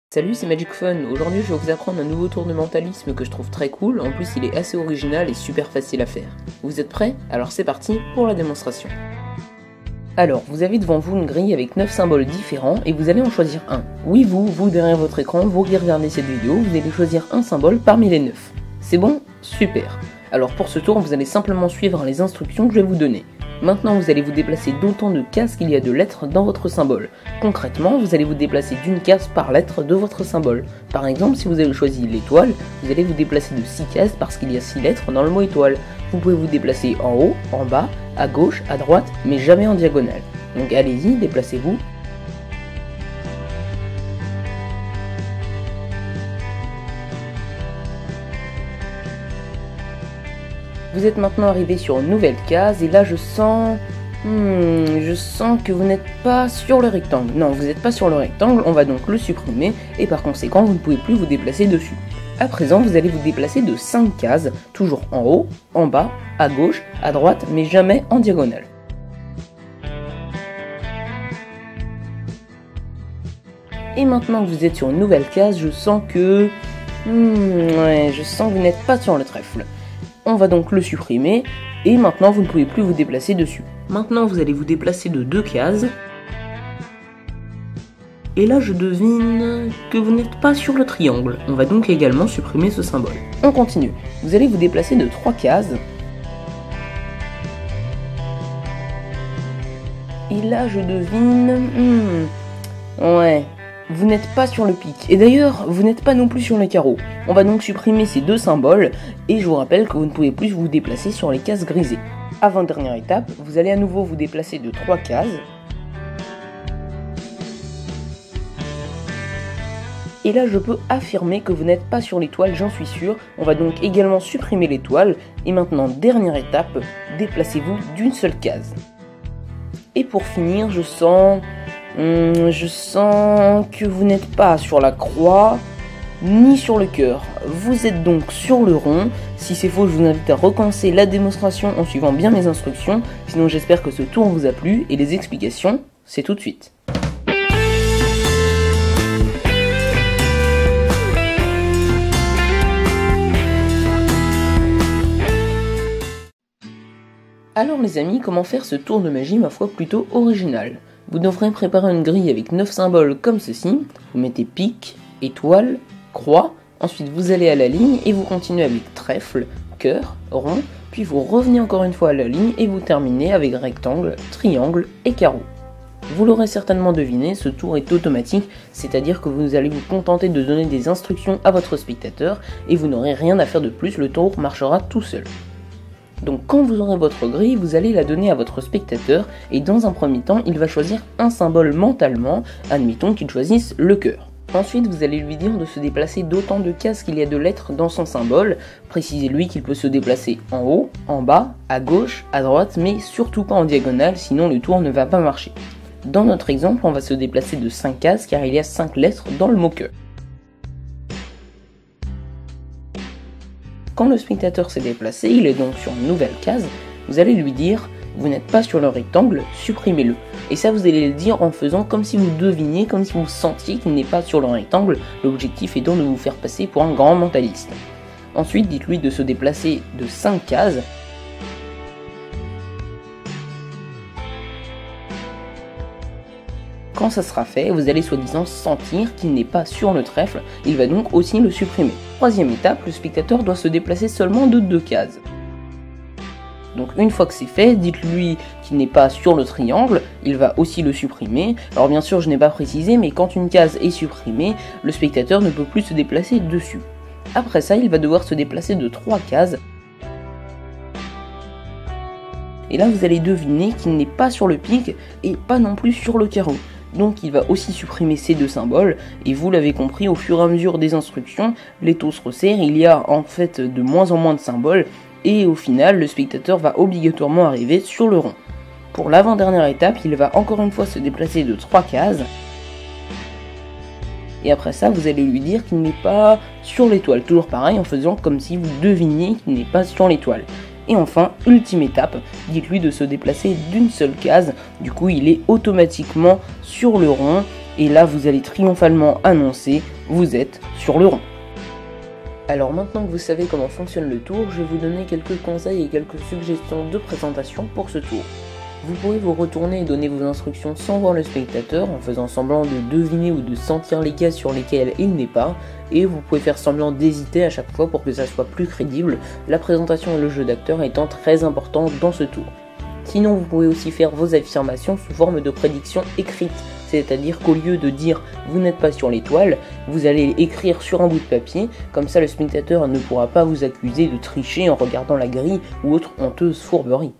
Salut, c'est Magic Fun. Aujourd'hui, je vais vous apprendre un nouveau tour de mentalisme que je trouve très cool. En plus, il est assez original et super facile à faire. Vous êtes prêts? Alors c'est parti pour la démonstration. Alors, vous avez devant vous une grille avec 9 symboles différents et vous allez en choisir un. Oui, vous derrière votre écran, vous qui regardez cette vidéo, vous allez choisir un symbole parmi les 9. C'est bon? Super. Alors pour ce tour, vous allez simplement suivre les instructions que je vais vous donner. Maintenant, vous allez vous déplacer d'autant de cases qu'il y a de lettres dans votre symbole. Concrètement, vous allez vous déplacer d'une case par lettre de votre symbole. Par exemple, si vous avez choisi l'étoile, vous allez vous déplacer de 6 cases parce qu'il y a 6 lettres dans le mot étoile. Vous pouvez vous déplacer en haut, en bas, à gauche, à droite, mais jamais en diagonale. Donc allez-y, déplacez-vous. Vous êtes maintenant arrivé sur une nouvelle case et là je sens que vous n'êtes pas sur le rectangle. Non, vous n'êtes pas sur le rectangle, on va donc le supprimer et par conséquent vous ne pouvez plus vous déplacer dessus. À présent vous allez vous déplacer de 5 cases, toujours en haut, en bas, à gauche, à droite, mais jamais en diagonale. Et maintenant que vous êtes sur une nouvelle case, je sens que... je sens que vous n'êtes pas sur le trèfle. On va donc le supprimer, et maintenant vous ne pouvez plus vous déplacer dessus. Maintenant vous allez vous déplacer de 2 cases. Et là je devine que vous n'êtes pas sur le triangle. On va donc également supprimer ce symbole. On continue. Vous allez vous déplacer de 3 cases. Et là je devine... vous n'êtes pas sur le pic. Et d'ailleurs, vous n'êtes pas non plus sur les carreaux. On va donc supprimer ces deux symboles, et je vous rappelle que vous ne pouvez plus vous déplacer sur les cases grisées. Avant-dernière étape, vous allez à nouveau vous déplacer de 3 cases. Et là, je peux affirmer que vous n'êtes pas sur l'étoile, j'en suis sûr. On va donc également supprimer l'étoile. Et maintenant, dernière étape, déplacez-vous d'une seule case. Et pour finir, je sens que vous n'êtes pas sur la croix, ni sur le cœur. Vous êtes donc sur le rond. Si c'est faux, je vous invite à recommencer la démonstration en suivant bien mes instructions. Sinon, j'espère que ce tour vous a plu et les explications, c'est tout de suite. Alors les amis, comment faire ce tour de magie, ma foi, plutôt original? Vous devrez préparer une grille avec 9 symboles comme ceci. Vous mettez pique, étoile, croix. Ensuite vous allez à la ligne et vous continuez avec trèfle, cœur, rond. Puis vous revenez encore une fois à la ligne et vous terminez avec rectangle, triangle et carreau. Vous l'aurez certainement deviné, ce tour est automatique, c'est-à-dire que vous allez vous contenter de donner des instructions à votre spectateur et vous n'aurez rien à faire de plus, le tour marchera tout seul. Donc quand vous aurez votre grille, vous allez la donner à votre spectateur et dans un premier temps, il va choisir un symbole mentalement, admettons qu'il choisisse le cœur. Ensuite, vous allez lui dire de se déplacer d'autant de cases qu'il y a de lettres dans son symbole. Précisez-lui qu'il peut se déplacer en haut, en bas, à gauche, à droite, mais surtout pas en diagonale, sinon le tour ne va pas marcher. Dans notre exemple, on va se déplacer de 5 cases car il y a 5 lettres dans le mot cœur. Quand le spectateur s'est déplacé, il est donc sur une nouvelle case, vous allez lui dire « Vous n'êtes pas sur le rectangle, supprimez-le ». Et ça, vous allez le dire en faisant comme si vous deviniez, comme si vous sentiez qu'il n'est pas sur le rectangle, l'objectif étant de vous faire passer pour un grand mentaliste. Ensuite, dites-lui de se déplacer de 5 cases. Quand ça sera fait, vous allez soi-disant sentir qu'il n'est pas sur le trèfle, il va donc aussi le supprimer. Troisième étape, le spectateur doit se déplacer seulement de 2 cases. Donc une fois que c'est fait, dites-lui qu'il n'est pas sur le triangle, il va aussi le supprimer. Alors bien sûr, je n'ai pas précisé, mais quand une case est supprimée, le spectateur ne peut plus se déplacer dessus. Après ça, il va devoir se déplacer de 3 cases. Et là, vous allez deviner qu'il n'est pas sur le pic et pas non plus sur le carreau. Donc il va aussi supprimer ces deux symboles, et vous l'avez compris, au fur et à mesure des instructions, l'étau se resserre, il y a en fait de moins en moins de symboles, et au final, le spectateur va obligatoirement arriver sur le rond. Pour l'avant-dernière étape, il va encore une fois se déplacer de 3 cases, et après ça, vous allez lui dire qu'il n'est pas sur l'étoile, toujours pareil, en faisant comme si vous deviniez qu'il n'est pas sur l'étoile. Et enfin, ultime étape, dites-lui de se déplacer d'une seule case, du coup il est automatiquement sur le rond, Et là, vous allez triomphalement annoncer, vous êtes sur le rond. Alors maintenant que vous savez comment fonctionne le tour, je vais vous donner quelques conseils et quelques suggestions de présentation pour ce tour. Vous pourrez vous retourner et donner vos instructions sans voir le spectateur, en faisant semblant de deviner ou de sentir les cases sur lesquelles il n'est pas, et vous pouvez faire semblant d'hésiter à chaque fois pour que ça soit plus crédible, la présentation et le jeu d'acteur étant très importants dans ce tour. Sinon, vous pouvez aussi faire vos affirmations sous forme de prédiction écrite, c'est-à-dire qu'au lieu de dire « vous n'êtes pas sur l'étoile », vous allez écrire sur un bout de papier, comme ça le spectateur ne pourra pas vous accuser de tricher en regardant la grille ou autre honteuse fourberie.